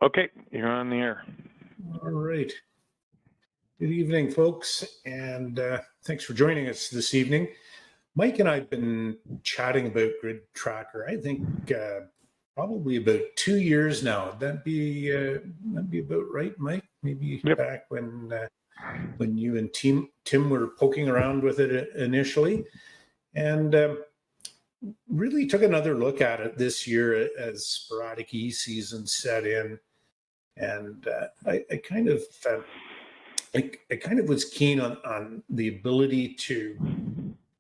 Okay, you're on the air. All right. Good evening, folks, and thanks for joining us this evening. Mike and I have been chatting about GridTracker, I think probably about 2 years now. That'd be about right, Mike? Maybe Yep. Back when you and Tim were poking around with it initially. And really took another look at it this year as sporadic E-season set in. And I kind of was keen on the ability to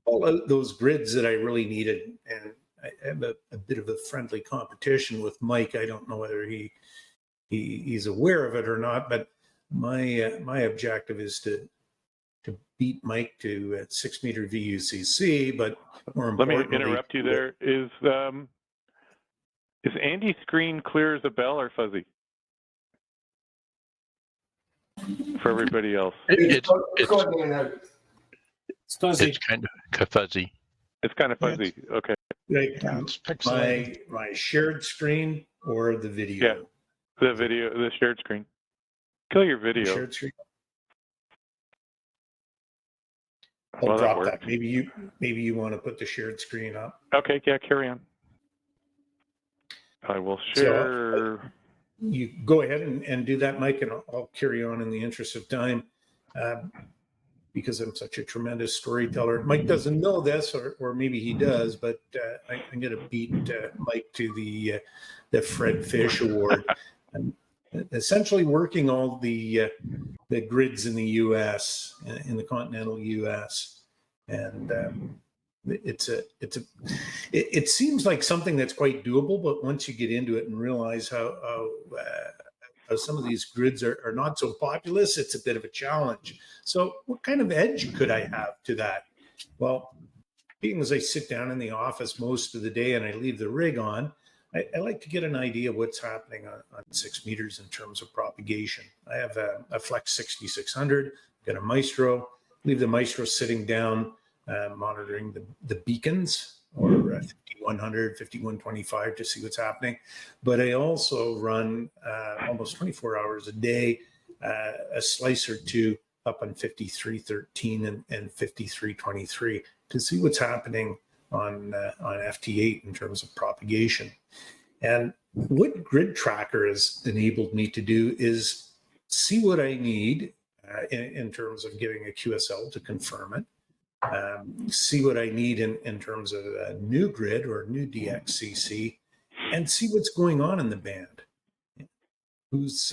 pull out those grids that I really needed. And I have a bit of a friendly competition with Mike. I don't know whether he's aware of it or not, but my objective is to beat Mike to 6 meter VUCC. But more Let importantly, me interrupt you there. Is Andy's screen clear as a bell or fuzzy? For everybody else, It's fuzzy. It's kind of fuzzy. It's kind of fuzzy. Okay. Like It's pixelated. my shared screen or the video? Yeah. The video, the shared screen. Kill your video. Shared screen. I'll Well, that drop that. works. Maybe you want to put the shared screen up. Okay, yeah, carry on. I will share. You go ahead and do that, Mike, and I'll carry on in the interest of time, because I'm such a tremendous storyteller. Mike doesn't know this, or maybe he does, but I'm going to beat Mike to the Fred Fish Award. I'm essentially working all the grids in the U.S., in the continental U.S., and it seems like something that's quite doable, but once you get into it and realize how some of these grids are not so populous, it's a bit of a challenge. So what kind of edge could I have to that? Well, being as I sit down in the office most of the day and I leave the rig on, I like to get an idea of what's happening on 6 meters in terms of propagation. I have a Flex 6600, got a Maestro, leave the Maestro sitting down, monitoring the beacons, or 5100, 5125 to see what's happening. But I also run almost 24 hours a day, a slice or two up on 5313 and 5323 to see what's happening on FT8 in terms of propagation. And what GridTracker has enabled me to do is see what I need in terms of giving a QSL to confirm it. See what I need in terms of a new grid or new DXCC, and see what's going on in the band. Who's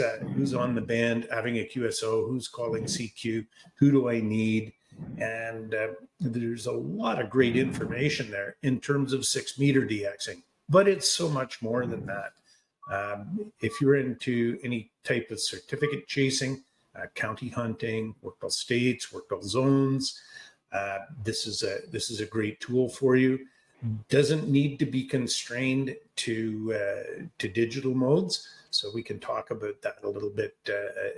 on the band having a QSO, who's calling CQ, who do I need? And there's a lot of great information there in terms of 6 meter DXing, but it's so much more than that. If you're into any type of certificate chasing, county hunting, workable states, workable zones, this is a great tool for you. Doesn't need to be constrained to digital modes, so we can talk about that a little bit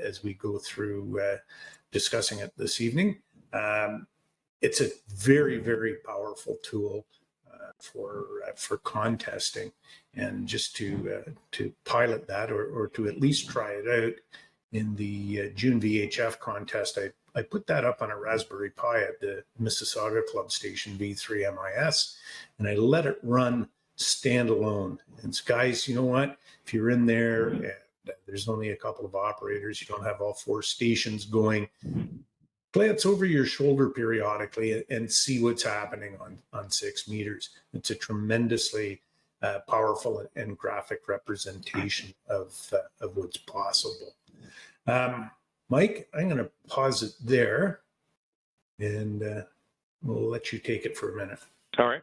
as we go through discussing it this evening. It's a very, very powerful tool for contesting, and just to pilot that or to at least try it out in the June VHF contest. I put that up on a Raspberry Pi at the Mississauga Club Station V3MIS, and I let it run standalone. And guys, you know what? If you're in there and there's only a couple of operators, you don't have all 4 stations going, glance over your shoulder periodically and see what's happening on 6 meters. It's a tremendously powerful and graphic representation of what's possible. Mike, I'm going to pause it there, and we'll let you take it for a minute. All right.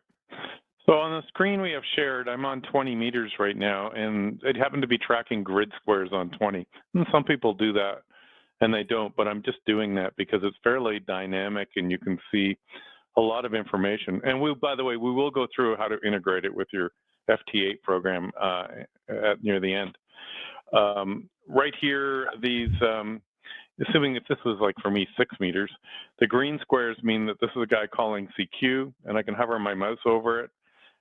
So on the screen we have shared, I'm on 20 meters right now, and it happened to be tracking grid squares on 20. And some people do that, and they don't, but I'm just doing that because it's fairly dynamic, and you can see a lot of information. And by the way, we will go through how to integrate it with your FT8 program near the end. Right here, these, assuming if this was like for me 6 meters, the green squares mean that this is a guy calling CQ, and I can hover my mouse over it,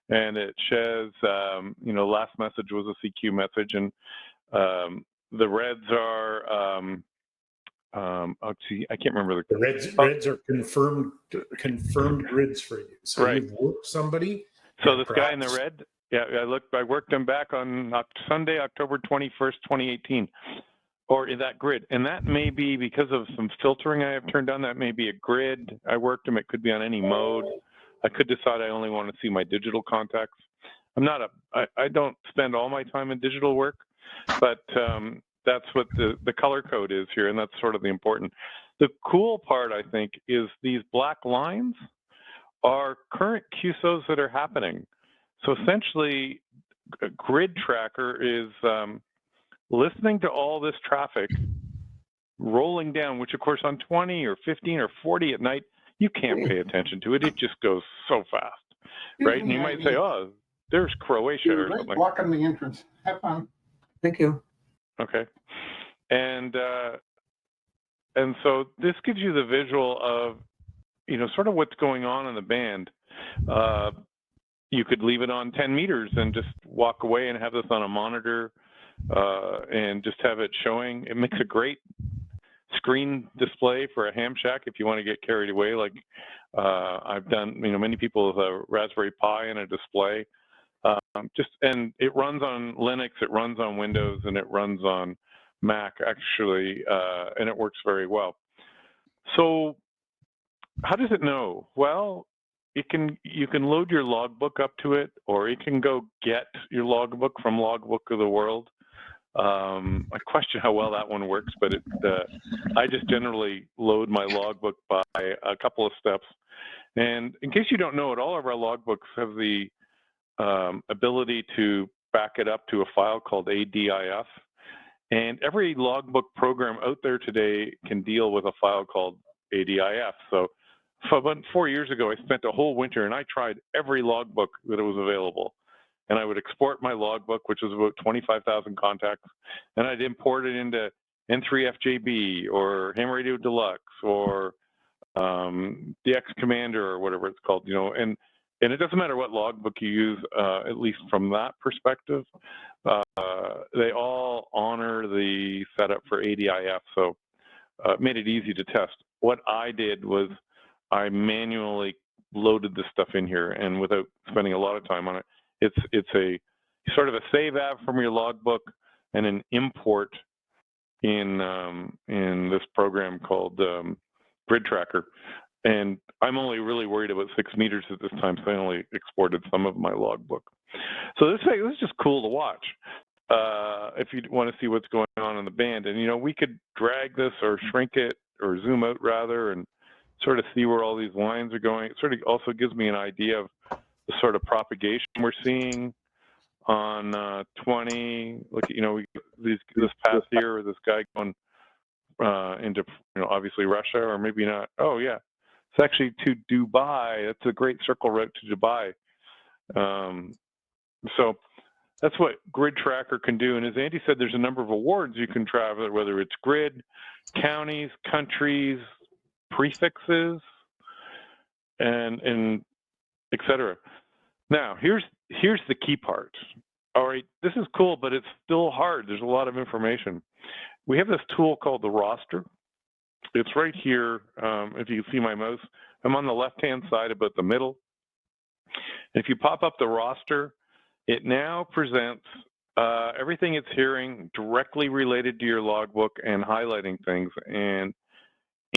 and it says, last message was a CQ message, and the reds are, see, I can't remember the reds are confirmed grids for you. So Right. you've worked somebody. So this guy in the red, yeah, I worked him back on Sunday, October 21st, 2018, or in that grid. And that may be because of some filtering I have turned on. That may be a grid. I worked him. It could be on any mode. I could decide I only want to see my digital contacts. I don't spend all my time in digital work, but that's what the color code is here, and that's sort of the important. The cool part, I think, is these black lines are current QSOs that are happening. So essentially, GridTracker is listening to all this traffic rolling down, which of course on 20 or 15 or 40 at night, you can't pay attention to it. It just goes so fast, right? And you might say, oh, there's Croatia or something. Blocking the entrance. Have fun. Thank you. Okay. And so this gives you the visual of, sort of what's going on in the band. You could leave it on 10 meters and just walk away and have this on a monitor and just have it showing. It makes a great screen display for a ham shack if you want to get carried away. Like I've done, many people with a Raspberry Pi and a display. And it runs on Linux, it runs on Windows, and it runs on Mac actually, and it works very well. So how does it know? Well, you can load your logbook up to it, or you can go get your logbook from Logbook of the World. I question how well that one works, but I just generally load my logbook by a couple of steps. And in case you don't know it, all of our logbooks have the ability to back it up to a file called ADIF. And every logbook program out there today can deal with a file called ADIF. So about 4 years ago, I spent a whole winter and I tried every logbook that was available. And I would export my logbook, which was about 25,000 contacts, and I'd import it into N3FJB or Ham Radio Deluxe or DX Commander or whatever it's called, and it doesn't matter what logbook you use, at least from that perspective, they all honor the setup for ADIF, so it made it easy to test. What I did was I manually loaded this stuff in here, and without spending a lot of time on it, it's a sort of a save app from your logbook and an import in this program called GridTracker. And I'm only really worried about 6 meters at this time, so I only exported some of my logbook. So this is just cool to watch if you want to see what's going on in the band. And, we could drag this or shrink it or zoom out rather and sort of see where all these lines are going. It sort of also gives me an idea of the sort of propagation we're seeing on 20. Look, this past year, this guy going into, obviously Russia, or maybe not. Oh, yeah. It's actually to Dubai. That's a great circle route to Dubai. So that's what GridTracker can do. And as Andy said, there's a number of awards you can travel, whether it's grid, counties, countries, prefixes, and et cetera. Now, here's the key part. All right, this is cool, but it's still hard. There's a lot of information. We have this tool called the roster. It's right here. If you see my mouse, I'm on the left-hand side about the middle. If you pop up the roster, it now presents everything it's hearing directly related to your logbook and highlighting things. And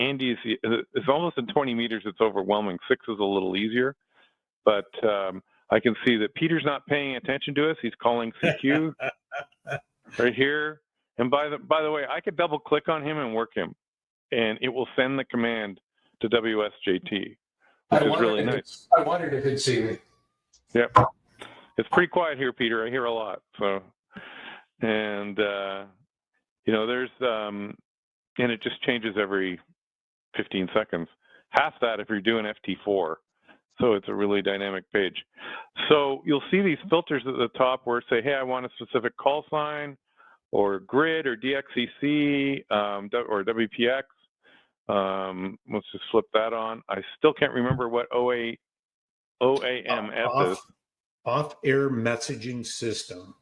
Andy's, it's almost in 20 meters. It's overwhelming. 6 is a little easier, but I can see that Peter's not paying attention to us. He's calling CQ right here. And by the way, I could double click on him and work him, and it will send the command to WSJT, which is really nice. I wondered if it'd see me. Yep. It's pretty quiet here, Peter. I hear a lot. So, and there's and it just changes every 15 seconds. Half that if you're doing FT4. So it's a really dynamic page. So you'll see these filters at the top where say, hey, I want a specific call sign or grid or DXCC or WPX. Let's just flip that on. I still can't remember what OAMS is. Off-air messaging system.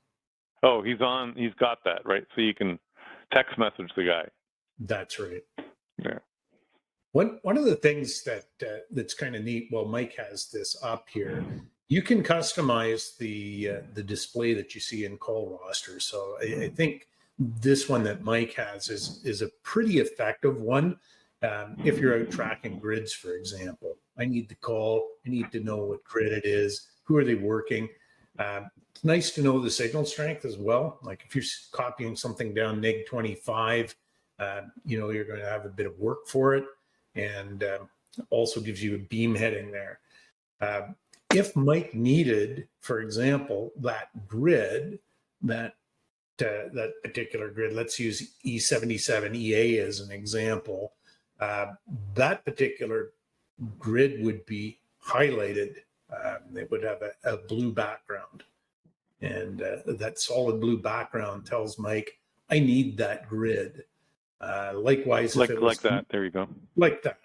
Oh, he's got that, right? So you can text message the guy. That's right. Yeah. One of the things that's kind of neat, well, Mike has this up here. You can customize the display that you see in call roster. So I think this one that Mike has is a pretty effective one. If you're out tracking grids, for example, I need the call. I need to know what grid it is. Who are they working? It's nice to know the signal strength as well. Like if you're copying something down neg 25, you're going to have a bit of work for it, and also gives you a beam heading there. If Mike needed, for example, that grid, that particular grid, let's use E77EA as an example, that particular grid would be highlighted. It would have a blue background. And that solid blue background tells Mike, I need that grid. Likewise, if it was like that, there you go. Like that.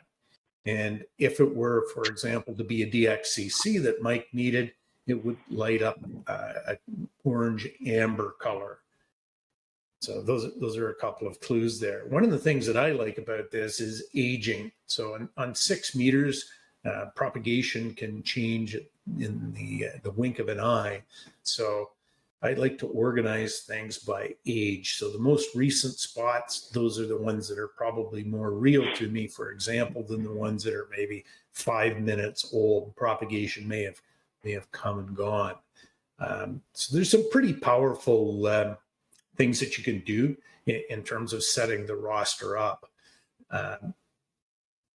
And if it were, for example, to be a DXCC that Mike needed, it would light up an orange amber color. So those are a couple of clues there. One of the things that I like about this is aging. So on 6 meters, propagation can change in the wink of an eye. So I like to organize things by age. So the most recent spots, those are the ones that are probably more real to me, for example, than the ones that are maybe 5 minutes old. Propagation may have come and gone. So there's some pretty powerful things that you can do in terms of setting the roster up.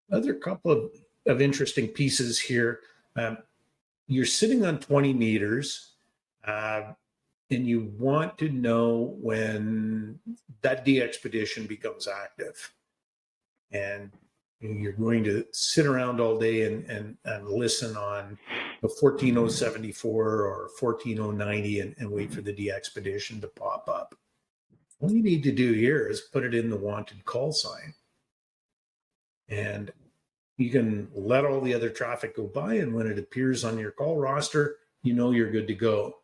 Another couple of interesting pieces here. You're sitting on 20 meters, and you want to know when that D-expedition becomes active. And you're going to sit around all day and listen on a 14074 or 14090 and wait for the D-expedition to pop up. All you need to do here is put it in the wanted call sign. And you can let all the other traffic go by, and when it appears on your call roster, you know you're good to go.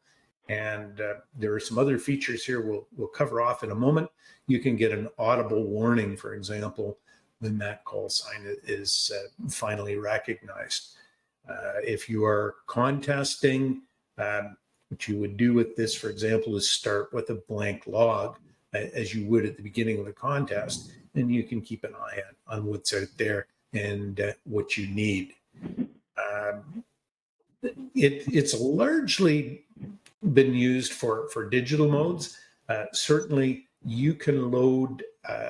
And there are some other features here we'll cover off in a moment. You can get an audible warning, for example, when that call sign is finally recognized. If you are contesting, what you would do with this, for example, is start with a blank log, as you would at the beginning of the contest, and you can keep an eye on what's out there and what you need. It's largely been used for digital modes. Certainly, you can load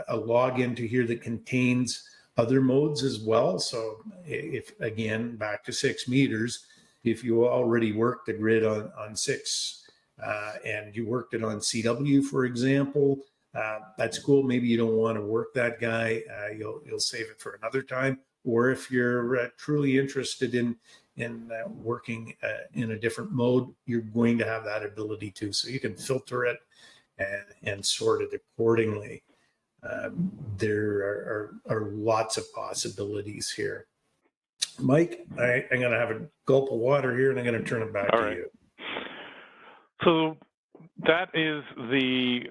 a log into here that contains other modes as well. So if, again, back to 6 meters, if you already worked the grid on 6 and you worked it on CW, for example, that's cool. Maybe you don't want to work that guy. You'll save it for another time. Or if you're truly interested in working in a different mode, you're going to have that ability too. So you can filter it and sort it accordingly. There are lots of possibilities here. Mike, I'm going to have a gulp of water here, and I'm going to turn it back to you. So that is the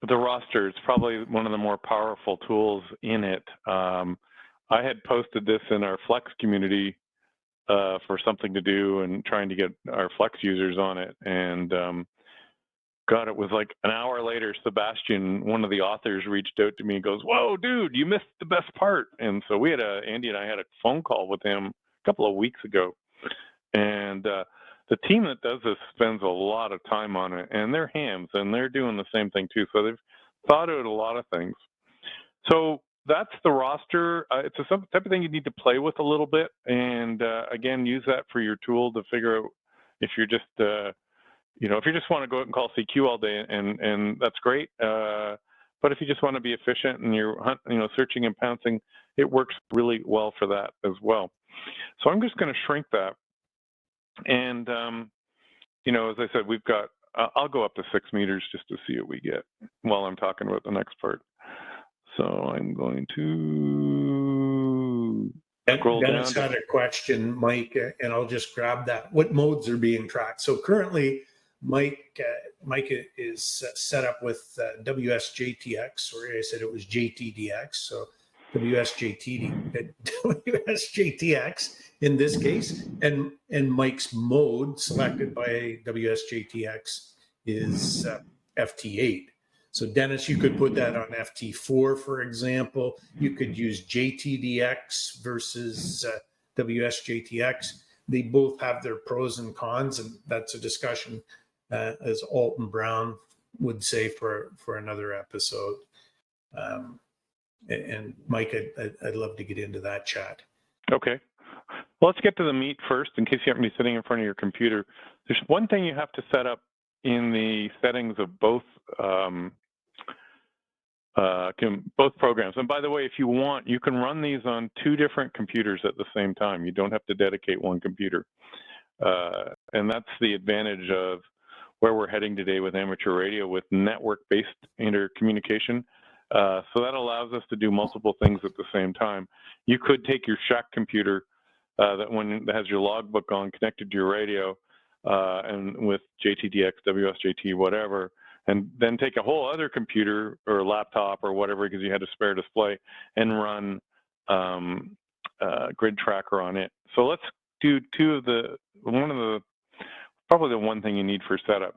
roster. It's probably one of the more powerful tools in it. I had posted this in our Flex community for something to do and trying to get our Flex users on it. And God, it was like an hour later, Sebastian, one of the authors, reached out to me and goes, "Whoa, dude, you missed the best part." And so Andy and I had a phone call with him a couple of weeks ago. And the team that does this spends a lot of time on it, and they're hams, and they're doing the same thing too. So they've thought out a lot of things. So that's the roster. It's a type of thing you need to play with a little bit, and again, use that for your tool to figure out if you're just, if you just want to go out and call CQ all day, and that's great. But if you just want to be efficient and you're searching and pouncing, it works really well for that as well. So I'm just going to shrink that, and as I said, we've got. I'll go up to 6 meters just to see what we get while I'm talking about the next part. So I'm going to scroll down. Dennis had a question, Mike, and I'll just grab that. What modes are being tracked? So currently, Mike is set up with WSJTx, or I said it was JTDX, so WSJTX in this case, and Mike's mode selected by WSJTX is FT8. So Dennis, you could put that on FT4, for example. You could use JTDX versus WSJTX. They both have their pros and cons, and that's a discussion, as Alton Brown would say, for another episode. And Mike, I'd love to get into that chat. Okay. Well, let's get to the meat first, in case you happen to be sitting in front of your computer. There's one thing you have to set up in the settings of both programs. And by the way, if you want, you can run these on 2 different computers at the same time. You don't have to dedicate one computer. And that's the advantage of where we're heading today with amateur radio, with network-based intercommunication. So that allows us to do multiple things at the same time. You could take your shack computer that has your logbook on, connected to your radio, and with JTDX, WSJT, whatever, and then take a whole other computer or laptop or whatever, because you had a spare display, and run GridTracker on it. So let's do probably the one thing you need for setup.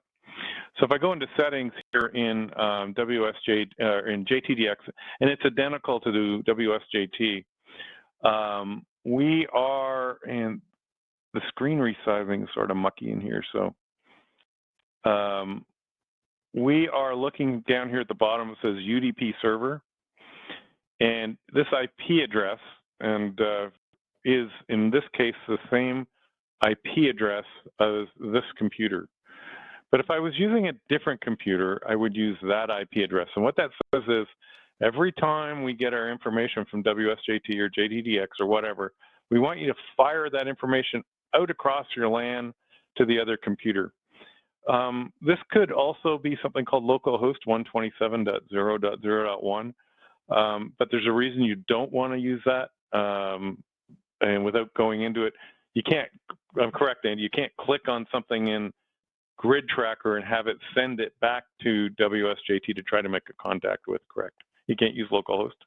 So if I go into settings here in in JTDX, and it's identical to the WSJT, we are, and the screen resizing is sort of mucky in here, so we are looking down here at the bottom. It says UDP server, and this IP address is in this case the same IP address as this computer. But if I was using a different computer, I would use that IP address. And what that says is, every time we get our information from WSJT or JTDX or whatever, we want you to fire that information out across your LAN to the other computer. This could also be something called localhost 127.0.0.1, but there's a reason you don't want to use that. And without going into it, you can't, I'm correct, Andy, you can't click on something in GridTracker and have it send it back to WSJT to try to make a contact with, correct? You can't use localhost.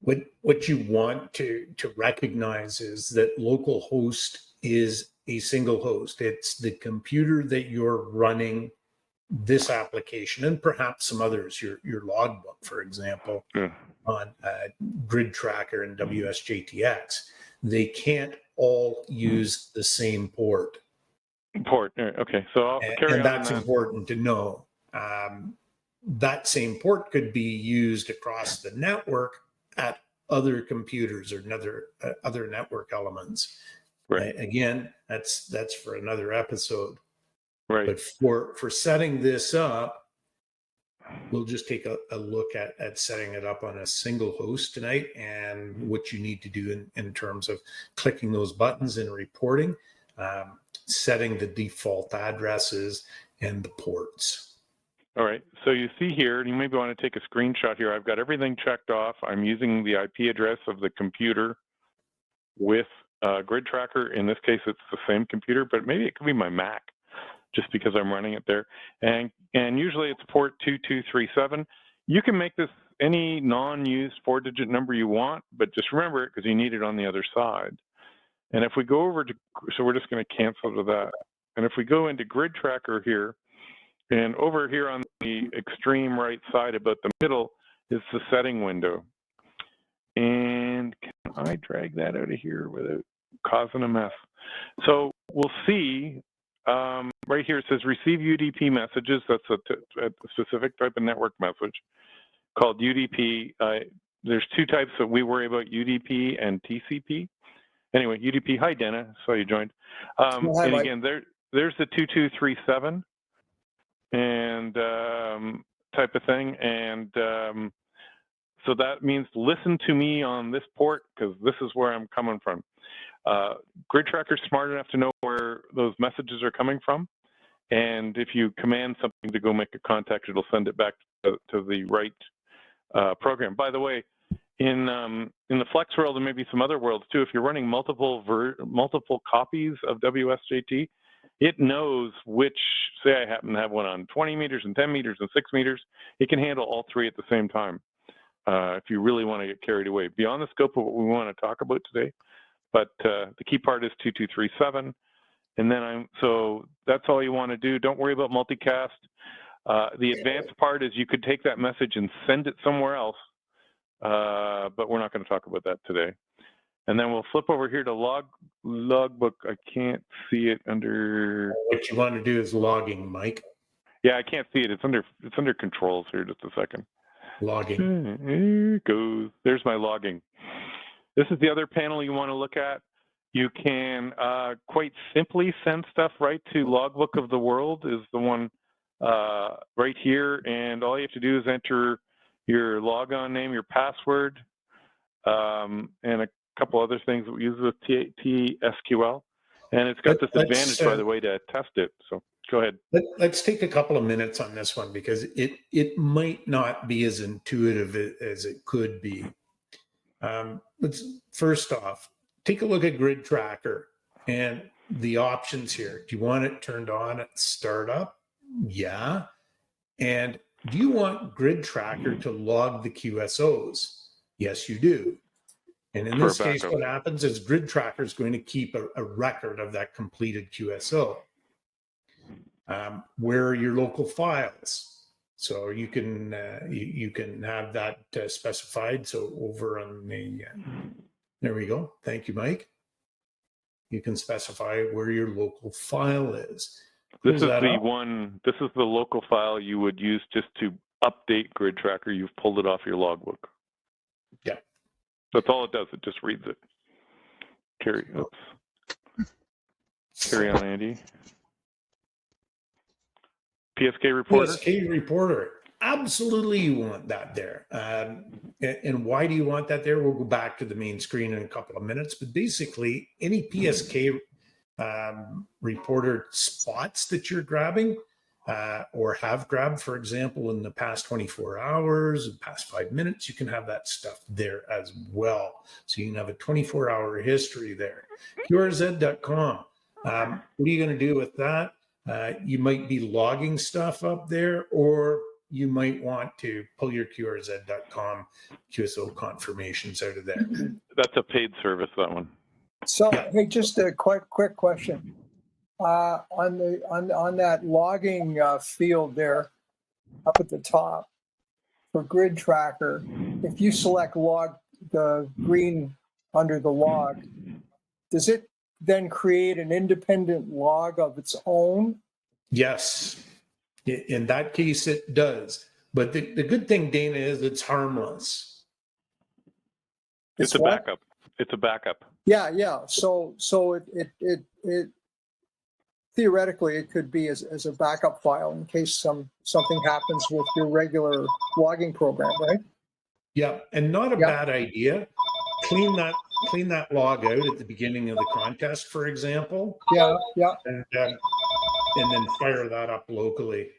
What you want to recognize is that localhost is a single host. It's the computer that you're running this application, and perhaps some others, your logbook, for example, on GridTracker and WSJTX. They can't all use the same port. Okay, so I'll carry on. And that's important to know. That same port could be used across the network at other computers or other network elements. Right. Again, that's for another episode. Right. But for setting this up, we'll just take a look at setting it up on a single host tonight, and what you need to do in terms of clicking those buttons and reporting, setting the default addresses and the ports. All right, so you see here, and you maybe want to take a screenshot here. I've got everything checked off. I'm using the IP address of the computer with GridTracker. In this case, it's the same computer, but maybe it could be my Mac, just because I'm running it there. And usually it's port 2237. You can make this any non-used 4-digit number you want, but just remember it because you need it on the other side. And if we go over to, so we're just going to cancel to that. And if we go into GridTracker here, and over here on the extreme right side, about the middle, is the setting window. And can I drag that out of here without causing a mess? So we'll see right here, it says receive UDP messages. That's a specific type of network message called UDP. There's 2 types that we worry about, UDP and TCP. Anyway, UDP, hi, Dana, saw you joined. Hi, and again, there's the 2237 and type of thing. And so that means listen to me on this port, because this is where I'm coming from. GridTracker's smart enough to know where those messages are coming from. And if you command something to go make a contact, it'll send it back to the right program. By the way, in the Flex world and maybe some other worlds too, if you're running multiple copies of WSJT, it knows which, say I happen to have one on 20 meters and 10 meters and 6 meters, it can handle all three at the same time if you really want to get carried away. Beyond the scope of what we want to talk about today, but the key part is 2237. And then so that's all you want to do. Don't worry about multicast. The advanced part is you could take that message and send it somewhere else, but we're not going to talk about that today. And then we'll flip over here to logbook. I can't see it under. What you want to do is logging, Mike. Yeah, I can't see it. It's under controls here. Just a second. Logging. Here it goes. There's my logging. This is the other panel you want to look at. You can quite simply send stuff right to Logbook of the World is the one right here. And all you have to do is enter your logon name, your password, and a couple other things that we use with TSQL. And it's got this advantage, by the way, to test it. So go ahead. Let's take a couple of minutes on this one because it might not be as intuitive as it could be. Let's first off, take a look at GridTracker and the options here. Do you want it turned on at startup? Yeah. And do you want GridTracker to log the QSOs? Yes, you do. And in this case, what happens is GridTracker is going to keep a record of that completed QSO. Where are your local files? So you can have that specified. So over on the there we go. Thank you, Mike. You can specify where your local file is. This is the one. This is the local file you would use just to update GridTracker. You've pulled it off your logbook. Yeah. That's all it does. It just reads it. Carry on, Andy. PSK reporter. PSK reporter. Absolutely, you want that there. And why do you want that there? We'll go back to the main screen in a couple of minutes. But basically, any PSK reporter spots that you're grabbing or have grabbed, for example, in the past 24 hours, the past 5 minutes, you can have that stuff there as well. So you can have a 24-hour history there. QRZ.com. What are you going to do with that? You might be logging stuff up there, or you might want to pull your QRZ.com QSO confirmations out of there. That's a paid service, that one. So, hey, just a quick question. On that logging field there, up at the top for GridTracker, if you select log, the green under the log, does it then create an independent log of its own? Yes. In that case, it does. But the good thing, Dana, is it's harmless. It's a backup. It's a backup. Yeah. So it theoretically it could be as a backup file in case something happens with your regular logging program, right? Yeah, and not a bad idea. Clean that log out at the beginning of the contest, for example. Yeah. And then fire that up locally.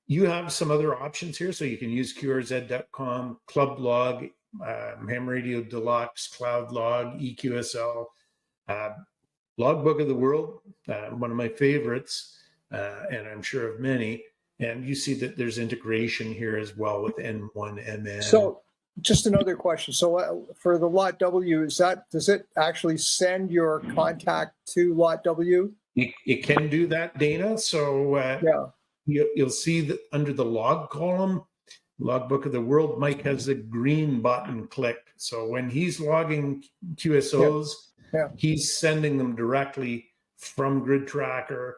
You have some other options here, so you can use QRZ.com, Club Log, Ham Radio Deluxe, Cloud Log, EQSL, Logbook of the World, one of my favorites, and I'm sure of many. And you see that there's integration here as well with N1MN. So, just another question. So, for the Lot W, does it actually send your contact to Lot W? It can do that, Dana. So you'll see that under the log column, Logbook of the World, Mike has the green button clicked. So when he's logging QSOs, he's sending them directly from GridTracker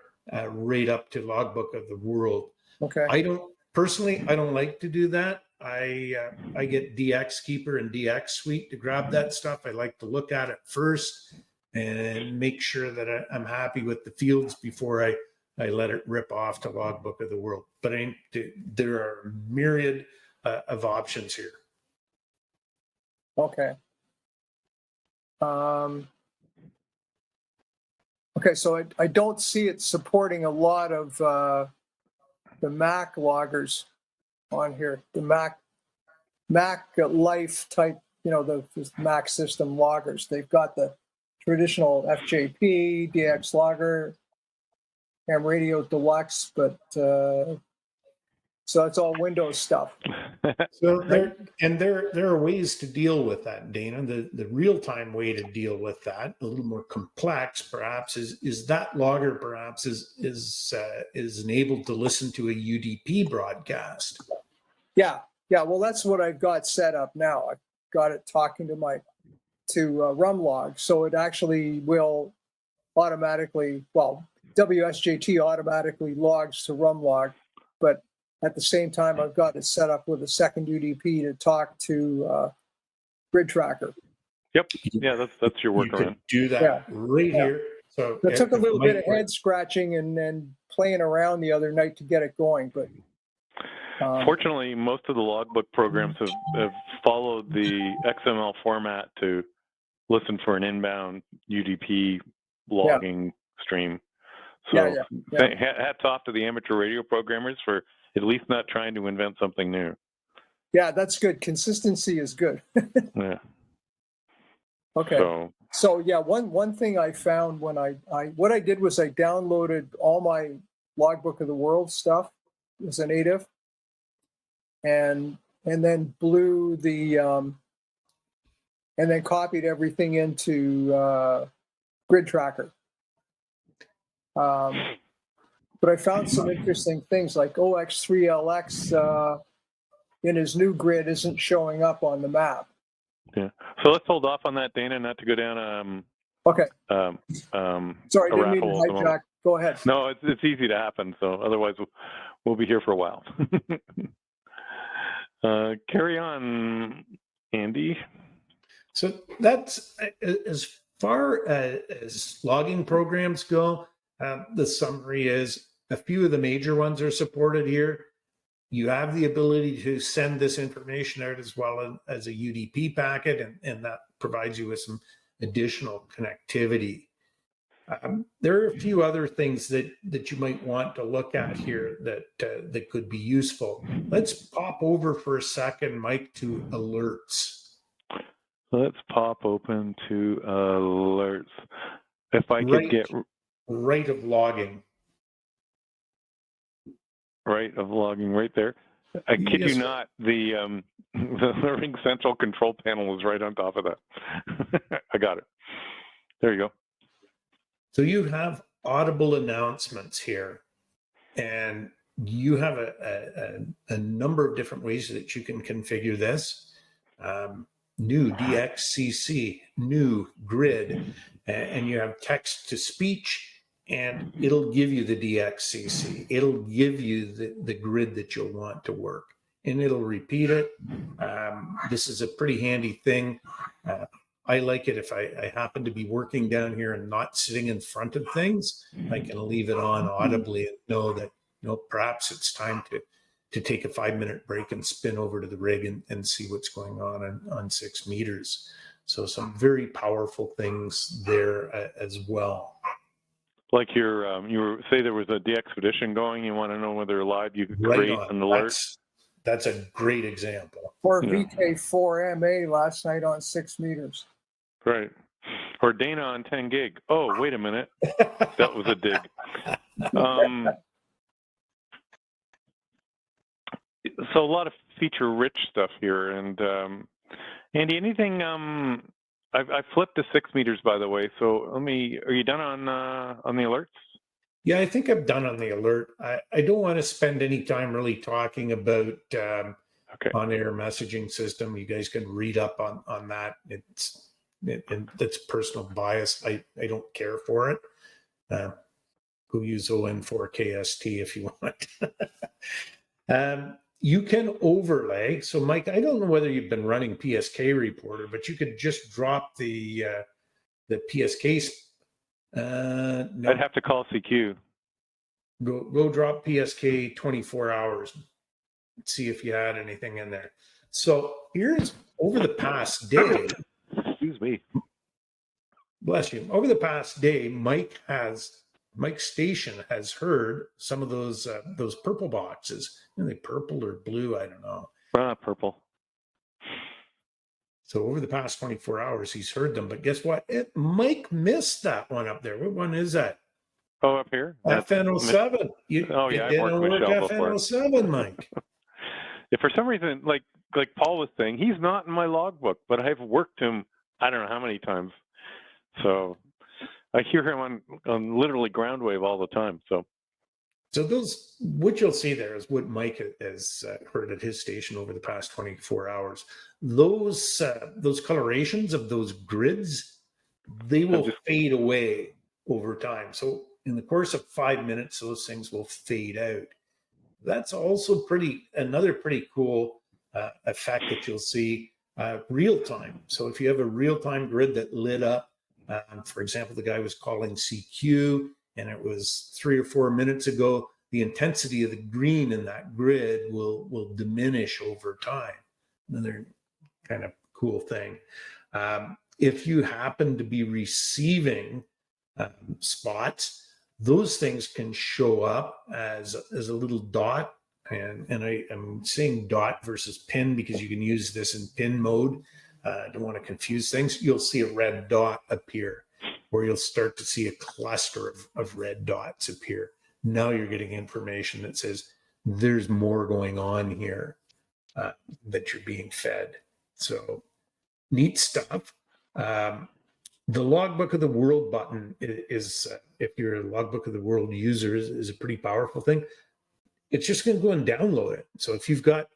right up to Logbook of the World. Okay. I don't like to do that. I get DX Keeper and DX Suite to grab that stuff. I like to look at it first and make sure that I'm happy with the fields before I let it rip off to Logbook of the World. But there are a myriad of options here. Okay. Okay, so I don't see it supporting a lot of the Mac loggers on here. The Mac Life type, the Mac system loggers. They've got the traditional FJP, DX logger, ham radio deluxe, but so that's all Windows stuff. So there are ways to deal with that, Dana. The real-time way to deal with that, a little more complex perhaps, is that logger perhaps is enabled to listen to a UDP broadcast. Yeah. Well, that's what I've got set up now. I've got it talking to rumlog, so it actually will automatically, WSJT automatically logs to rumlog, but at the same time, I've got it set up with a second UDP to talk to GridTracker. Yep. Yeah, that's your You workaround. could do that right here. So it took a little bit of head scratching and then playing around the other night to get it going, but fortunately, most of the logbook programs have followed the XML format to listen for an inbound UDP logging stream. So hats off to the amateur radio programmers for at least not trying to invent something new. Yeah, that's good. Consistency is good. Yeah. Okay. So yeah, one thing I found when what I did was I downloaded all my Logbook of the World stuff as a native, and then blew the and then copied everything into GridTracker. But I found some interesting things like OX3LX in his new grid isn't showing up on the map. Yeah. So let's hold off on that, Dana, not to go down. Okay. Sorry, I didn't mean to hijack. Go ahead. No, it's easy to happen. So otherwise, we'll be here for a while. Carry on, Andy. So that's as far as logging programs go. The summary is a few of the major ones are supported here. You have the ability to send this information out as well as a UDP packet, and that provides you with some additional connectivity. There are a few other things that you might want to look at here that could be useful. Let's pop over for a second, Mike, to alerts. Let's pop open to alerts. If I could get right of logging. Right of logging right there. I kid you not, the Ring Central control panel is right on top of that. I got it. There you go. So you have audible announcements here, and you have a number of different ways that you can configure this. New DXCC, new grid, and you have text to speech, and it'll give you the DXCC. It'll give you the grid that you'll want to work, and it'll repeat it. This is a pretty handy thing. I like it if I happen to be working down here and not sitting in front of things. I can leave it on audibly and know that perhaps it's time to take a 5-minute break and spin over to the rig and see what's going on 6 meters. So some very powerful things there as well. Like you say there was a DXpedition going, you want to know whether live you could create an alert. That's a great example. Or VK4MA last night on 6 meters. Right. Or Dana on 10 gig. Oh, wait a minute. That was a dig. So a lot of feature-rich stuff here. And Andy, anything? I flipped to 6 meters, by the way. So are you done on the alerts? Yeah, I think I'm done on the alert. I don't want to spend any time really talking about on-air messaging system. You guys can read up on that. That's personal bias. I don't care for it. Go use ON4KST if you want. You can overlay. So, Mike, I don't know whether you've been running PSK Reporter, but you could just drop the PSK. No. I'd have to call CQ. Go drop PSK 24 hours. See if you had anything in there. So here's over the past day. Excuse me. Bless you. Over the past day, Mike's station has heard some of those purple boxes. Are they purple or blue? I don't know. Purple. So over the past 24 hours, he's heard them. But guess what? Mike missed that one up there. What one is that? Oh, up here? FN07. Oh, yeah, It I didn't marked work Michelle before. FN07, Mike. If for some reason, like Paul was saying, he's not in my logbook, but I've worked him, I don't know how many times. So I hear him on literally ground wave all the time. So those, what you'll see there is what Mike has heard at his station over the past 24 hours. Those colorations of those grids, they will fade away over time. So in the course of 5 minutes, those things will fade out. That's also another pretty cool effect that you'll see real time. So if you have a real time grid that lit up, for example, the guy was calling CQ and it was 3 or 4 minutes ago, the intensity of the green in that grid will diminish over time. Another kind of cool thing. If you happen to be receiving spots, those things can show up as a little dot. And I'm saying dot versus pin because you can use this in pin mode. Don't want to confuse things. You'll see a red dot appear, or you'll start to see a cluster of red dots appear. Now you're getting information that says there's more going on here that you're being fed. So neat stuff. The Logbook of the World button is, if you're a Logbook of the World user, is a pretty powerful thing. It's just going to go and download it. So if you've got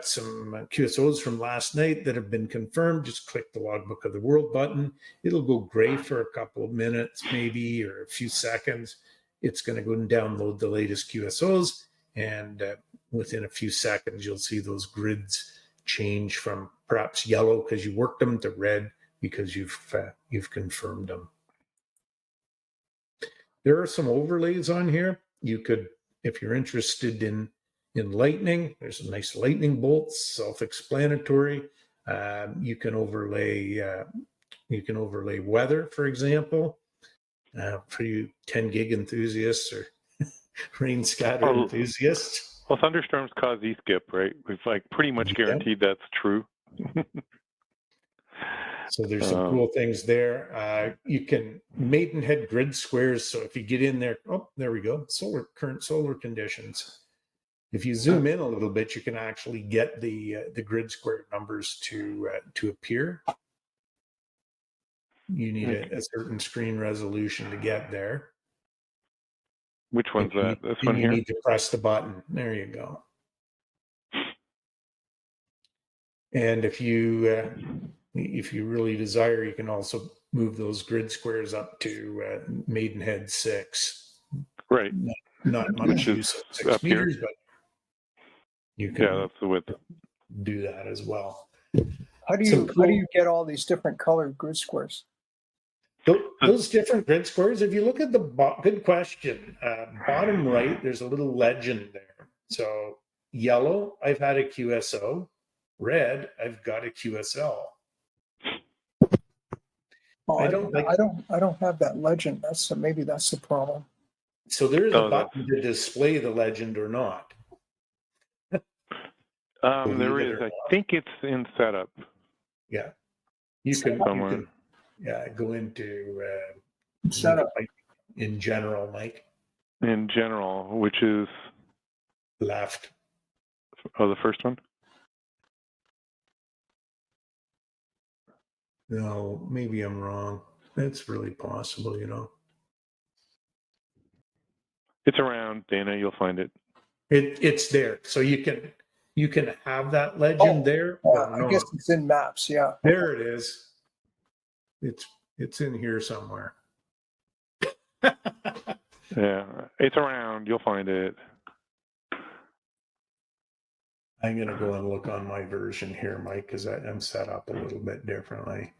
some QSOs from last night that have been confirmed, just click the Logbook of the World button. It'll go gray for a couple of minutes, maybe, or a few seconds. It's going to go and download the latest QSOs, and within a few seconds, you'll see those grids change from perhaps yellow because you worked them to red because you've confirmed them. There are some overlays on here. You could, if you're interested in lightning, there's some nice lightning bolts, self-explanatory. You can overlay weather, for example, for you 10 gig enthusiasts or rain scatter enthusiasts. Well, thunderstorms cause e-skip, right? We've pretty much guaranteed that's true. So there's some cool things there. You can Maidenhead grid squares. So if you get in there, oh, there we go. Current solar conditions. If you zoom in a little bit, you can actually get the grid square numbers to appear. You need a certain screen resolution to get there. Which one's that? This one here? You need to press the button. There you go. And if you really desire, you can also move those grid squares up to Maidenhead 6. Right. Not much use of 6 meters, but you can that's the width. do that as well. How do you get all these different colored grid squares? Those different grid squares, if you look at the good question, bottom right, there's a little legend there. So yellow, I've had a QSO. Red, I've got a QSL. Oh, I don't have that legend. Maybe that's the problem. So there is a button to display the legend or not. There is. I think it's in setup. Yeah, you can go into setup in general, Mike. In general, which is left. Oh, the first one. No, maybe I'm wrong. That's really possible, you know. It's around, Dana. You'll find it. It's there, so you can have that legend there. I guess it's in maps. Yeah, there it is. It's in here somewhere. Yeah, it's around. You'll find it. I'm going to go and look on my version here, Mike, because I'm set up a little bit differently.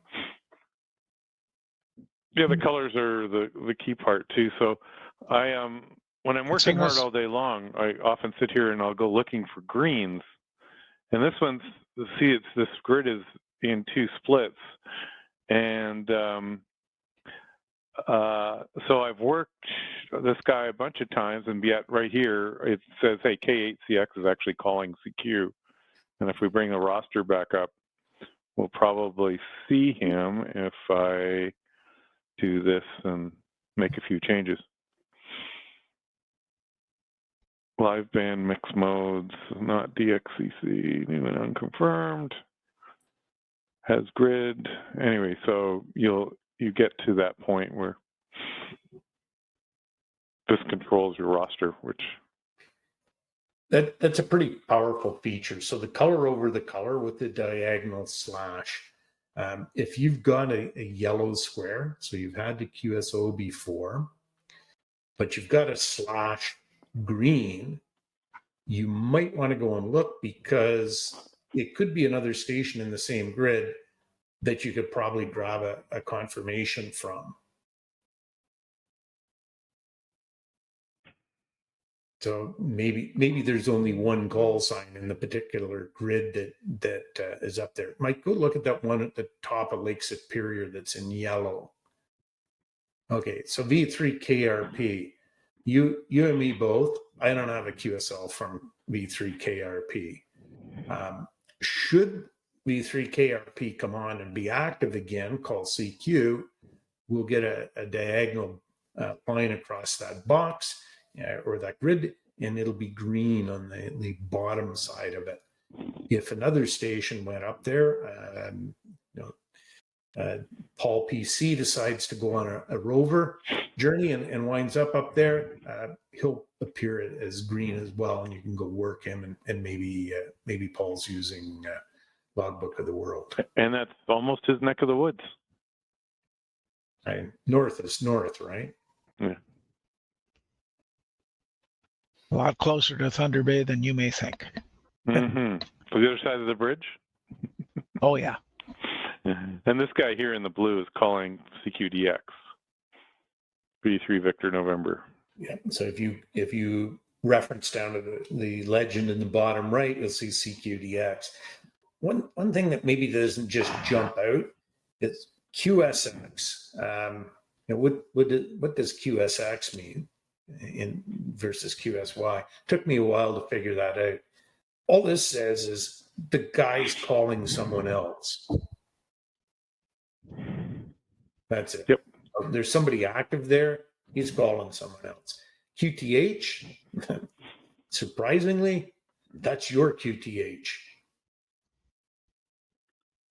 Yeah, the colors are the key part too. So when I'm working hard all day long, I often sit here and I'll go looking for greens. And this one's, this grid is in 2 splits. And so I've worked this guy a bunch of times, and yet right here it says, hey, K8CX is actually calling CQ. And if we bring the roster back up, will probably see him if I do this and make a few changes. Live band mix modes, not DXCC, new and unconfirmed. Has grid. Anyway, so you get to that point where this controls your roster, which that's a pretty powerful feature. So the color over the color with the diagonal slash. If you've got a yellow square, so you've had the QSO before, but you've got a slash green, you might want to go and look because it could be another station in the same grid that you could probably grab a confirmation from. So maybe there's only one call sign in the particular grid that is up there. Mike, go look at that one at the top of Lake Superior that's in yellow. Okay, so V3KRP, you and me both. I don't have a QSL from V3KRP. Should V3KRP come on and be active again, call CQ, we'll get a diagonal line across that box or that grid, and it'll be green on the bottom side of it. If another station went up there, Paul PC decides to go on a rover journey and winds up there, he'll appear as green as well, and you can go work him, and maybe Paul's using Logbook of the World. And that's almost his neck of the woods. Right. North is north, right? Yeah. A lot closer to Thunder Bay than you may think. Mm-hmm. To the other side of the bridge? Oh, yeah. And this guy here in the blue is calling CQDX. V3 Victor November. Yeah. So if you reference down to the legend in the bottom right, you'll see CQDX. One thing that maybe doesn't just jump out is QSX. What does QSX mean in versus QSY? Took me a while to figure that out. All this says is the guy's calling someone else. That's it. Yep. There's somebody active there. He's calling someone else. QTH, surprisingly, that's your QTH.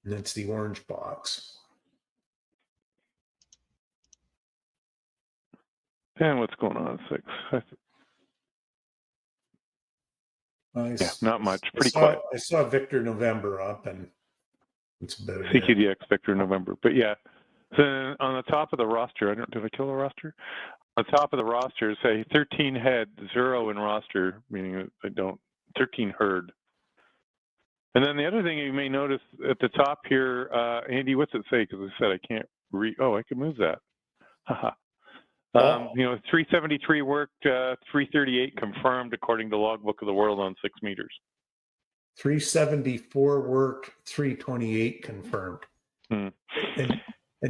And that's the orange box. And what's going on at 6? Yeah, not much. Pretty quiet. I saw Victor November up, and it's about CQDX Victor November. But yeah, so on the top of the roster, did I kill the roster? On the top of the roster, say 13 head, 0 in roster, meaning I don't, 13 herd. And then the other thing you may notice at the top here, Andy, what's it say? Because I said I can't read. Oh, I can move that. Haha. 373 worked, 338 confirmed according to Logbook of the World on 6 meters. 374 worked, 328 confirmed. And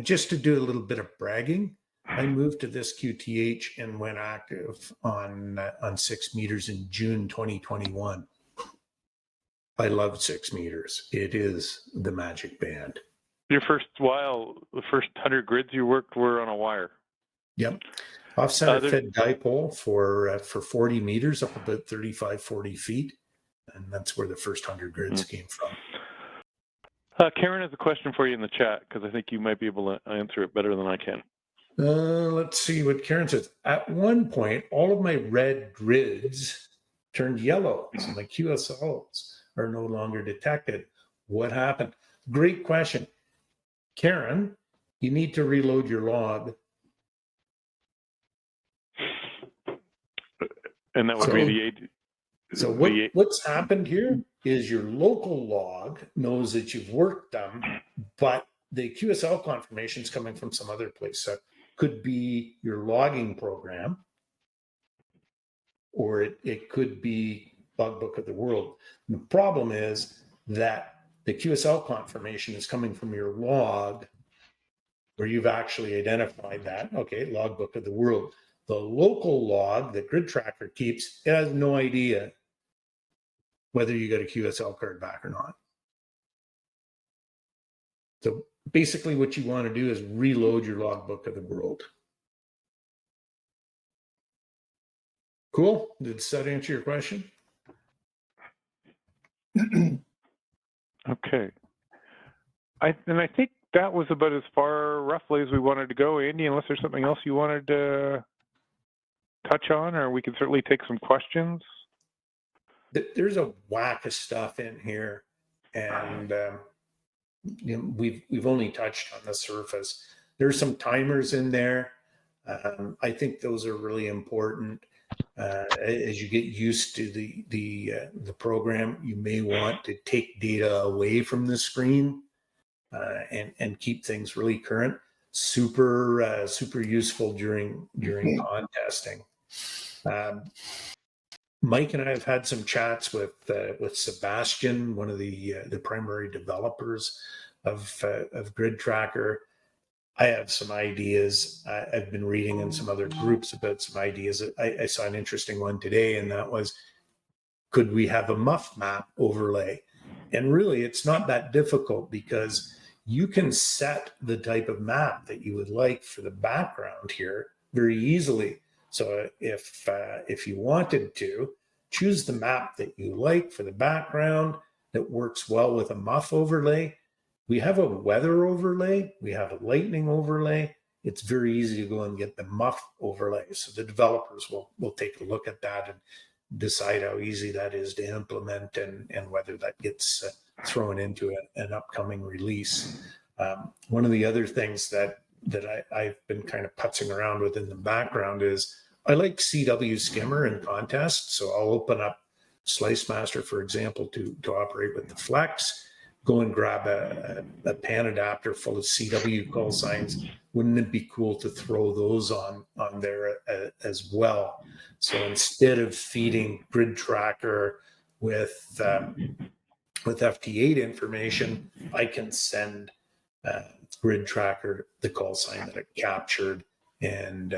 just to do a little bit of bragging, I moved to this QTH and went active on 6 meters in June 2021. I love 6 meters. It is the magic band. Your first while, the first 100 grids you worked were on a wire. Yep. Off-center fed dipole for 40 meters up about 35, 40 feet. And that's where the first 100 grids came from. Karen has a question for you in the chat because I think you might be able to answer it better than I can. Let's see what Karen says. At one point, all of my red grids turned yellow. So my QSLs are no longer detected. What happened? Great question. Karen, you need to reload your log. And that would be the 8. So what's happened here is your local log knows that you've worked them, but the QSL confirmation is coming from some other place. So it could be your logging program, or it could be Logbook of the World. And the problem is that the QSL confirmation is coming from your log where you've actually identified that, okay, Logbook of the World. The local log that GridTracker keeps, it has no idea whether you got a QSL card back or not. So basically what you want to do is reload your logbook of the world. Cool. Did that answer your question? Okay. I think that was about as far roughly as we wanted to go, Andy, unless there's something else you wanted to touch on, or we can certainly take some questions. There's a whack of stuff in here, and you know, we've only touched on the surface. There's some timers in there. I think those are really important. As you get used to the program, you may want to take data away from the screen and keep things really current. Super useful during contesting. Mike and I have had some chats with Sebastian, one of the primary developers of GridTracker. I have some ideas. I've been reading in some other groups about some ideas. I saw an interesting one today, and that was, could we have a muff map overlay? And really, it's not that difficult because you can set the type of map that you would like for the background here very easily. So if you wanted to, choose the map that you like for the background that works well with a muff overlay. We have a weather overlay. We have a lightning overlay. It's very easy to go and get the muff overlay. So the developers will take a look at that and decide how easy that is to implement and whether that gets thrown into an upcoming release. One of the other things that I've been kind of putzing around with in the background is I like CW Skimmer in contests. So I'll open up Slice Master, for example, to operate with the Flex. Go and grab a pan adapter full of CW call signs. Wouldn't it be cool to throw those on there as well? So instead of feeding GridTracker with FT8 information, I can send GridTracker the call sign that it captured and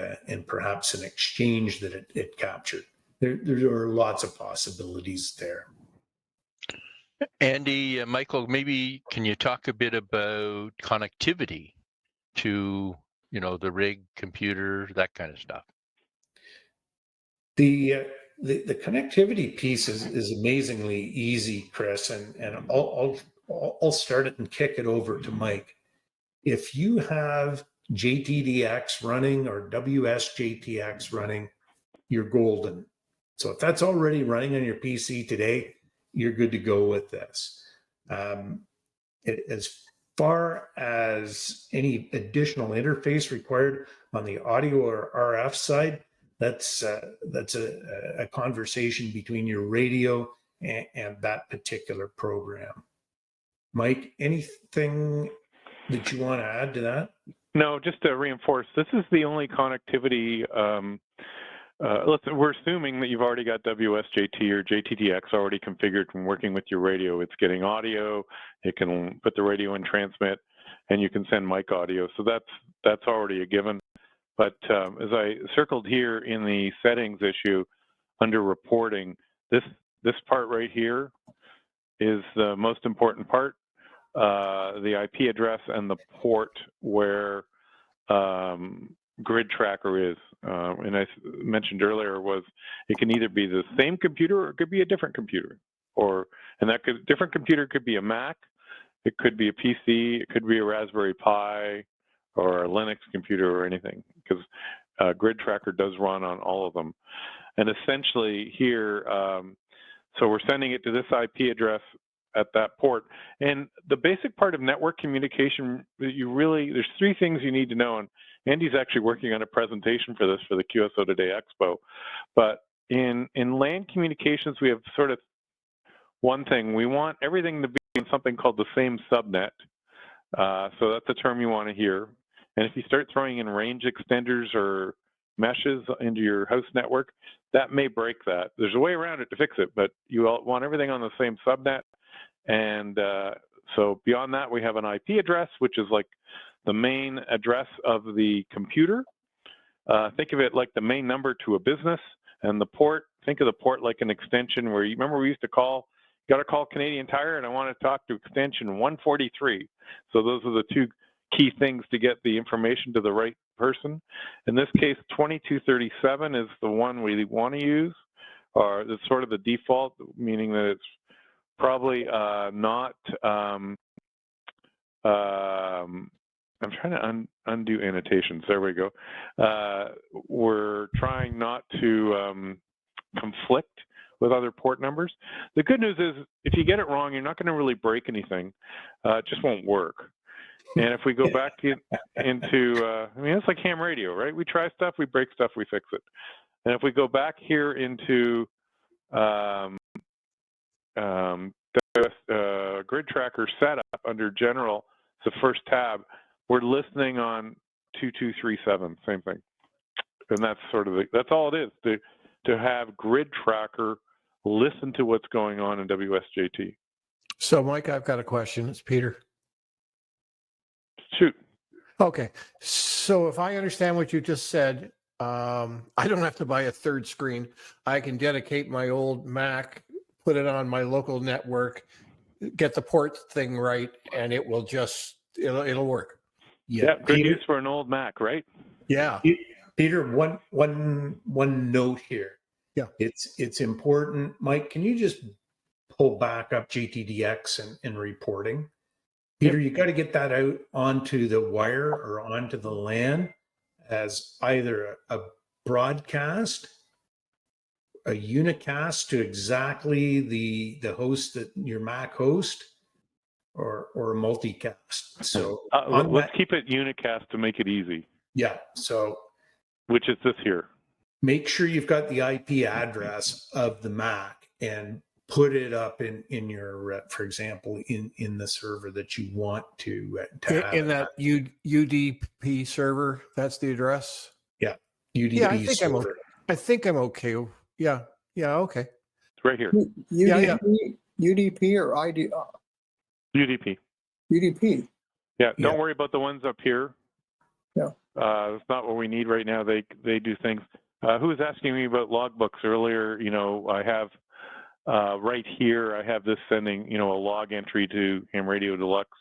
perhaps an exchange that it captured. There are lots of possibilities there. Andy, Michael, maybe can you talk a bit about connectivity to, the rig, computer, that kind of stuff? The connectivity piece is amazingly easy, Chris, and I'll start it and kick it over to Mike. If you have JTDX running or WSJTx running, you're golden. So if that's already running on your PC today, you're good to go with this. As far as any additional interface required on the audio or RF side, that's a conversation between your radio and that particular program. Mike, anything that you want to add to that? No, just to reinforce, this is the only connectivity. We're assuming that you've already got WSJT or JTDX already configured from working with your radio. It's getting audio, it can put the radio in transmit, and you can send mic audio. So that's already a given. But as I circled here in the settings issue under reporting, this part right here is the most important part, the IP address and the port where GridTracker is. And I mentioned earlier was it can either be the same computer or it could be a different computer. Different computer could be a Mac, it could be a PC, it could be a Raspberry Pi, or a Linux computer or anything, because GridTracker does run on all of them. And essentially here, so we're sending it to this IP address at that port. And the basic part of network communication, there's three things you need to know. And Andy's actually working on a presentation for this for the QSO Today Expo. But in LAN communications, we have sort of one thing. We want everything to be in something called the same subnet. So that's a term you want to hear. And if you start throwing in range extenders or meshes into your host network, that may break that. There's a way around it to fix it, but you want everything on the same subnet. And so beyond that, we have an IP address, which is like the main address of the computer. Think of it like the main number to a business. And the port, think of the port like an extension where you remember we used to got to call Canadian Tire and I want to talk to extension 143. So those are the two key things to get the information to the right person. In this case, 2237 is the one we want to use, or it's sort of the default, meaning that it's probably not, I'm trying to undo annotations. There we go. We're trying not to conflict with other port numbers. The good news is if you get it wrong, you're not going to really break anything. It just won't work. And if we go back into, I mean, it's like ham radio, right? We try stuff, we break stuff, we fix it. And if we go back here into GridTracker setup under General, it's the first tab, we're listening on 2237, same thing. And that's sort of that's all it is, to have GridTracker listen to what's going on in WSJT. So, Mike, I've got a question. It's Peter. Shoot. Okay. So if I understand what you just said, I don't have to buy a third screen. I can dedicate my old Mac, put it on my local network, get the port thing right, and it will just, it'll work. Yeah, good use for an old Mac, right? Yeah. Peter, one note here. Yeah. It's important. Mike, can you just pull back up JTDX and reporting? Peter, you got to get that out onto the wire or onto the LAN as either a broadcast, a unicast to exactly the host that your Mac host, or a multicast. So let's keep it unicast to make it easy. Yeah. So which is this here. Make sure you've got the IP address of the Mac and put it up in your, for example, in the server that you want to have. In that UDP server, that's the address? Yeah, UDP yeah, I think server. I think I'm okay. Yeah, okay. It's right here. UDP or ID? UDP. UDP. Yeah, don't worry about the ones up here. Yeah. That's not what we need right now. They do things. Who was asking me about logbooks earlier? You know, I have right here, I have this sending, you know, a log entry to Ham Radio Deluxe.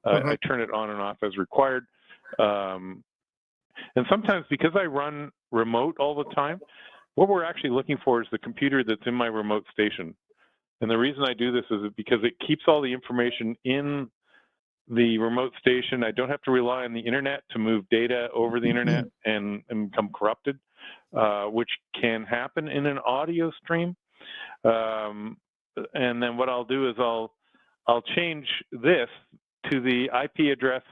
I turn it on and off as required. And sometimes because I run remote all the time, what we're actually looking for is the computer that's in my remote station. And the reason I do this is because it keeps all the information in the remote station. I don't have to rely on the internet to move data over the internet and become corrupted, which can happen in an audio stream. And then what I'll do is I'll change this to the IP address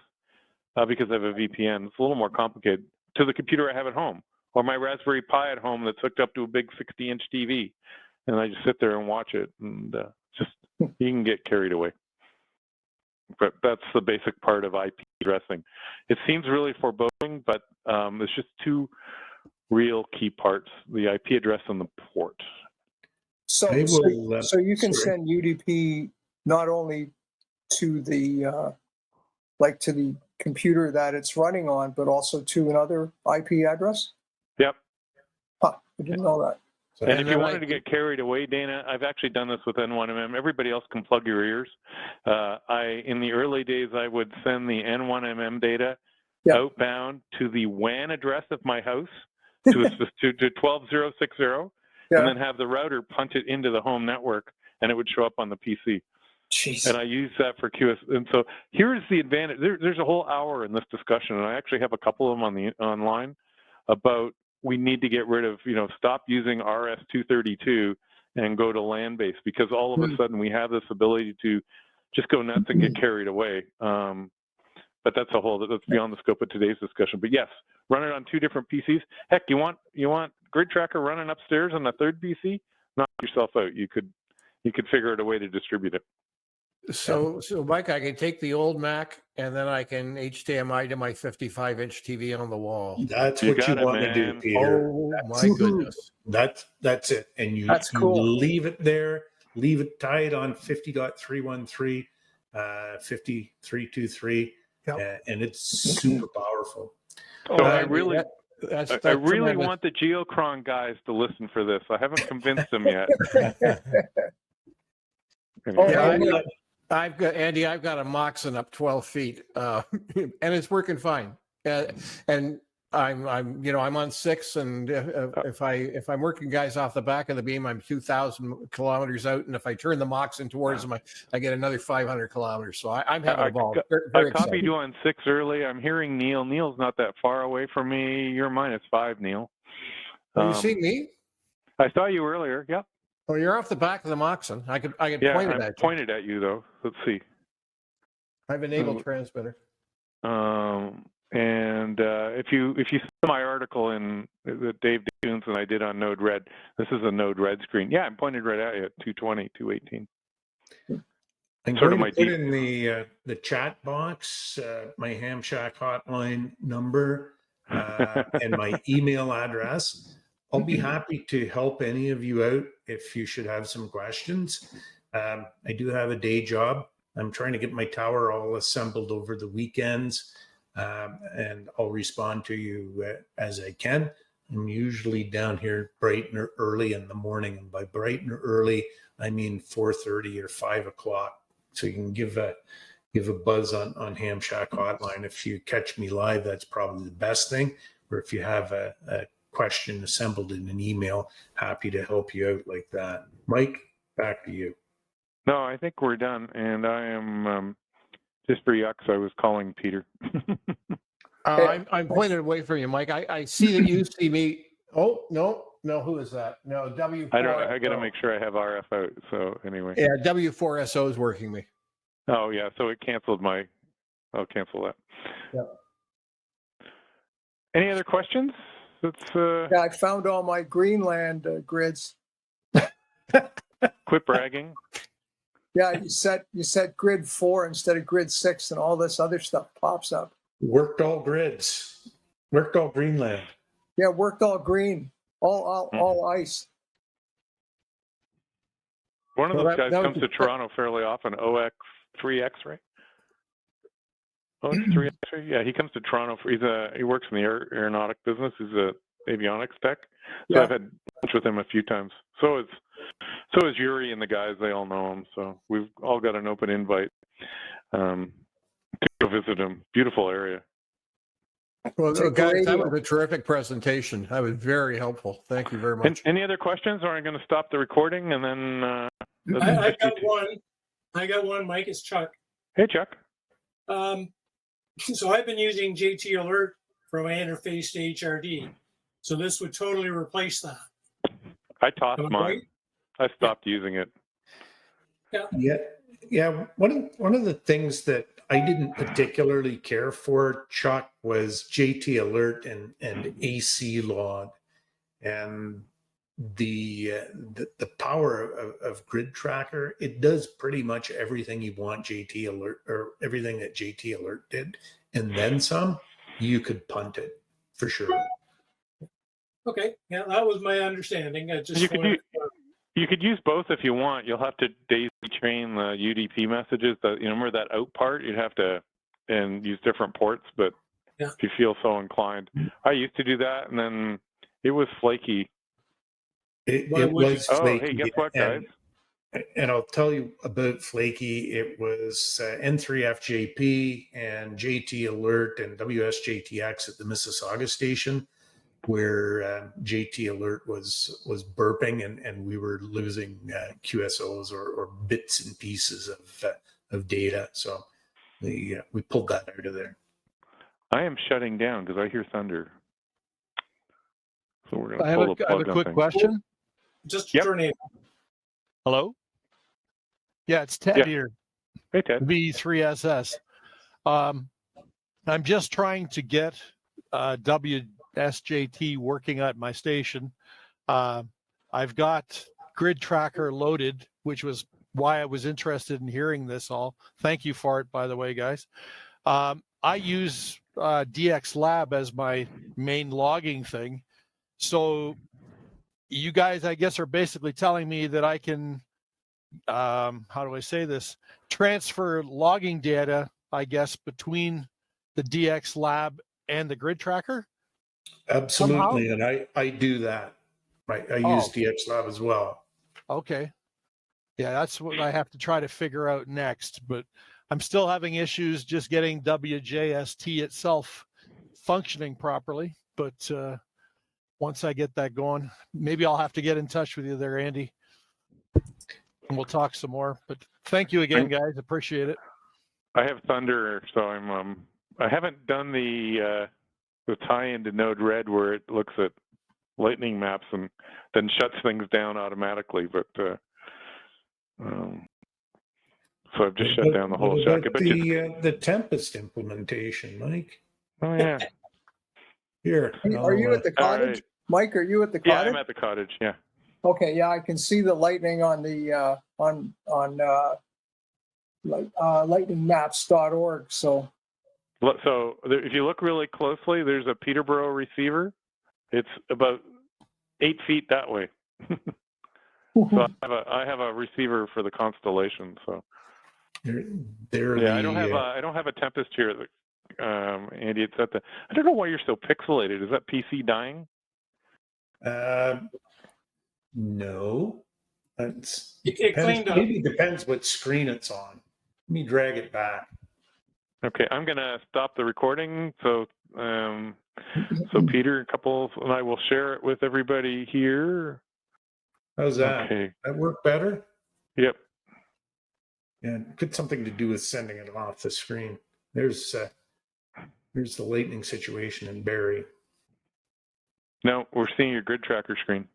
because I have a VPN. It's a little more complicated, to the computer I have at home, or my Raspberry Pi at home that's hooked up to a big 60-inch TV, and I just sit there and watch it, and just you can get carried away. But that's the basic part of IP addressing. It seems really foreboding, but there's just two real key parts: the IP address and the port. So you can send UDP not only to the to the computer that it's running on, but also to another IP address? Yep. Huh, I didn't know that. And if you wanted to get carried away, Dana, I've actually done this with N1MM. Everybody else can plug your ears. In the early days, I would send the N1MM data outbound to the WAN address of my house to 12060, and then have the router punch it into the home network, and it would show up on the PC. Jeez. And I use that for QS. And so here's the advantage. There's a whole hour in this discussion, and I actually have a couple of them online about we need to get rid of, stop using RS-232 and go to LAN-based, because all of a sudden we have this ability to just go nuts and get carried away. But that's beyond the scope of today's discussion. But yes, run it on two different PCs. Heck, you want GridTracker running upstairs on a third PC? Knock yourself out. You could figure out a way to distribute it. So Mike, I can take the old Mac and then I can HDMI to my 55-inch TV on the wall. That's what you want to do, Peter. Oh my goodness. That's it. And you leave it there, leave it tied on 50.313, 5323, and it's super powerful. So I really want the Geocron guys to listen for this. I haven't convinced them yet. I've got Andy. I've got a Moxon up 12 feet, and it's working fine. And I'm on 6, and if I'm working guys off the back of the beam, I'm 2,000 kilometers out, and if I turn the Moxon towards them, I get another 500 kilometers. So I'm having a ball. I copied you on 6 early. I'm hearing Neil. Neil's not that far away from me. You're -5, Neil. You see me? I saw you earlier. Yep. Oh, you're off the back of the Moxon. I could point it I at you. pointed at you though. Let's see. I've enabled transmitter. And if you saw my article in that Dave Dunes and I did on Node Red, this is a Node Red screen. Yeah, I'm pointed right at you at 220, 218. I'm Sort of going to my put in the chat box my Ham Shack hotline number and my email address. I'll be happy to help any of you out if you should have some questions. I do have a day job. I'm trying to get my tower all assembled over the weekends, and I'll respond to you as I can. I'm usually down here bright and early in the morning, and by bright and early, I mean 4:30 or 5 o'clock. So you can give a buzz on Ham Shack hotline. If you catch me live, that's probably the best thing. Or if you have a question assembled in an email, happy to help you out like that. Mike, back to you. No, I think we're done, and I am just for yucks. I was calling Peter. I'm pointed away from you, Mike. I see that you see me. Oh no, who is that? No, W4. I got to make sure I have RF out. So anyway. Yeah, W4SO is working me. Oh yeah, so it canceled my. I'll cancel that. Yeah. Any other questions? Yeah, I found all my Greenland grids. Quit bragging. Yeah, you set grid 4 instead of grid 6, and all this other stuff pops up. Worked all grids. Worked all Greenland. Yeah, worked all green, all ice. One of Well, those guys that comes was- to Toronto fairly often. OX3X, right? OX3X, right? Yeah, he comes to Toronto for. He works in the aeronautic business. He's a avionics tech. So Yeah. I've had lunch with him a few times. So is Yuri and the guys. They all know him. So we've all got an open invite to go visit him. Beautiful area. Well, Take the guys, that radio. was a terrific presentation. That was very helpful. Thank you very much. Any other questions, or I'm going to stop the recording and then. I got one. Mike, it's Chuck. Hey, Chuck. So I've been using JT Alert for my interface to HRD. So this would totally replace that. I tossed Am I mine. right? I stopped using it. Yeah. One of the things that I didn't particularly care for, Chuck, was JT Alert and AC log, and the power of GridTracker. It does pretty much everything you want JT Alert, or everything that JT Alert did, and then some. You could punt it for sure. Okay. Yeah, that was my understanding. I just You could use both if you want. You'll have to daisy chain the UDP messages. Remember that out part? You'd have to and use different ports. But yeah. If you feel so inclined, I used to do that, and then it was flaky. It was flaky. Hey, guess what, guys? And I'll tell you about flaky. It was N3FJP and JT Alert and WSJTx at the Mississauga station, where JT Alert was burping, and we were losing QSOs or bits and pieces of data. So we pulled that out of there. I am shutting down because I hear thunder. So we're going to I have a quick question. just Yep. turn it. Hello? Yeah, it's Ted Yeah. here, Hey, Ted. V3SS. I'm just trying to get WSJT working at my station. I've got GridTracker loaded, which was why I was interested in hearing this all. Thank you for it, by the way, guys. I use DX Lab as my main logging thing. So you guys, I guess, are basically telling me that I can, how do I say this, transfer logging data, I guess, between the DX Lab and the GridTracker? Absolutely, and I do that. Right, I use DX Lab as well. Okay. Yeah, that's what I have to try to figure out next. But I'm still having issues just getting WJST itself functioning properly. But once I get that going, maybe I'll have to get in touch with you there, Andy, and we'll talk some more. But thank you again, guys. Appreciate it. I have Thunder, so I haven't done the tie-in to Node Red where it looks at lightning maps and then shuts things down automatically. But so I've just shut down the whole shack. The Tempest implementation, Mike. Oh yeah. Here. Are you at the cottage? Right. Mike, are you at the Yeah, cottage? I'm at the cottage. Yeah. Okay, yeah, I can see the lightning on the lightningmaps.org. So If you look really closely, there's a Peterborough receiver. It's about 8 feet that way. So I have a receiver for the constellation. So I don't have a Tempest here. Andy, it's at the. I don't know why you're so pixelated. Is that PC dying? No, It cleaned up. maybe depends what screen it's on. Let me drag it back. Okay, I'm gonna stop the recording. So Peter, and I will share it with everybody here. How's that? Okay. That work better? Yep. Yeah, could something to do with sending it off the screen. There's the lightning situation in Barrie. No, we're seeing your GridTracker screen.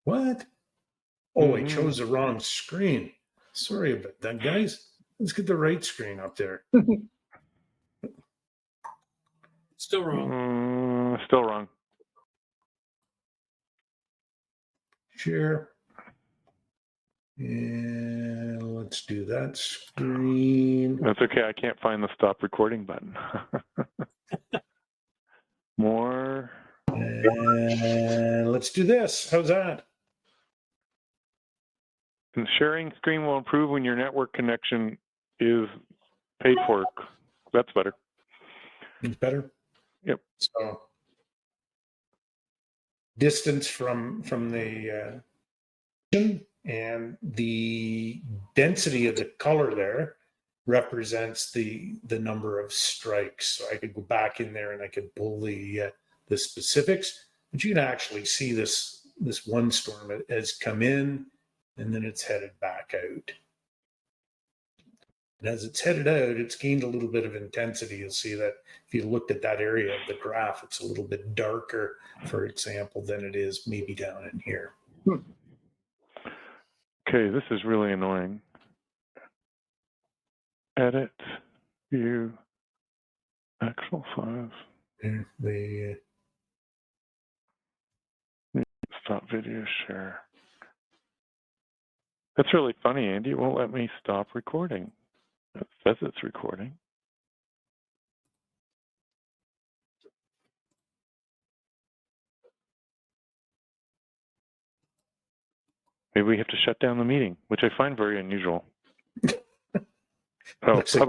What? Oh, I chose the wrong screen. Sorry about that, guys. Let's get the right screen up there. Still wrong. Still wrong. Share. And let's do that screen. That's okay. I can't find the stop recording button. More. And let's do this. How's that? And sharing screen will improve when your network connection is paid for. That's better. It's better? Yep. So distance from the and the density of the color there represents the number of strikes. So I could go back in there and I could pull the specifics, but you can actually see this one storm has come in and then it's headed back out. And as it's headed out, it's gained a little bit of intensity. You'll see that if you looked at that area of the graph, it's a little bit darker, for example, than it is maybe down in here. Okay, this is really annoying. Edit, view, actual files. The Stop video share. That's really funny, Andy. It won't let me stop recording. It says it's recording. Maybe we have to shut down the meeting, which I find very unusual. Oh, looks like